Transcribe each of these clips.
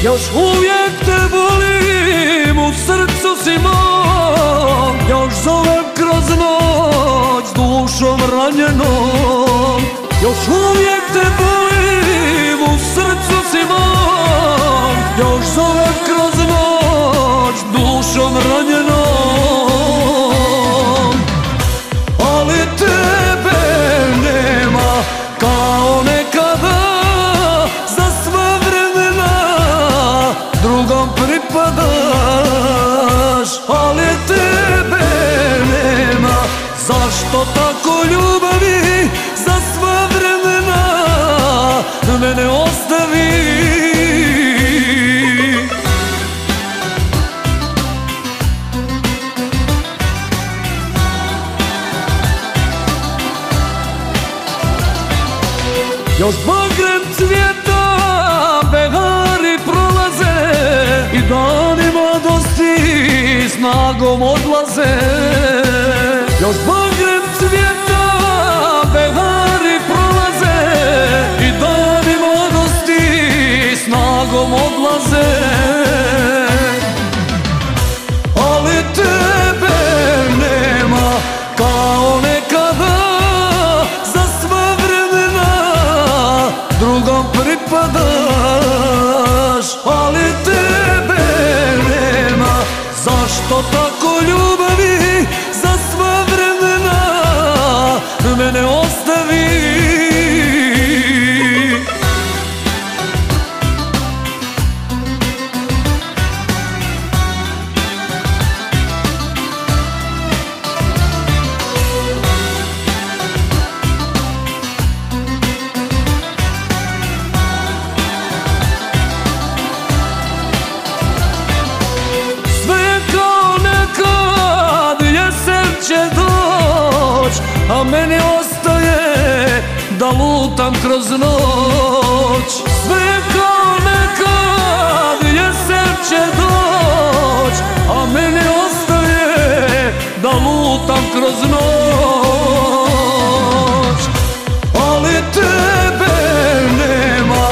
Još uvijek te volim, u srcu si mom. Još zovem kroz noć, dušom ranjenom. Još uvijek te volim, u srcu si mom. Još zovem kroz noć, dušom ranjenom. Ali tebe nema kao nekada, za sva vremena drugom pripadaš. Ali tebe nema, zašto tako ljubavi, za sva vremena mene ostavi. Još bagrem cvjeta, behari prolaze i dani mladosti snagom odlaze. Još bagrem cvjeta, behari prolaze i dani mladosti snagom odlaze. Ali tebe nema kao nekada, za sva vremena drugom pripadaš. Ali tebe nema, zašto tako ljubavi, za sva vremena mene ostavi. A meni ostaje da lutam kroz noć. Sve kao nekad, jesen će doć, a meni ostaje da lutam kroz noć. Ali tebe nema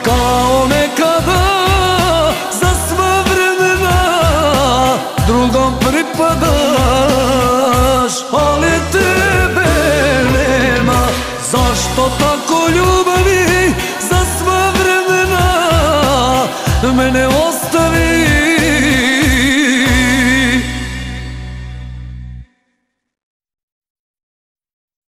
kao nekada, za sva vremena drugom pripadaš. Ali tebe nema, zašto tako ljubavi, za sva vremena mene ostavi.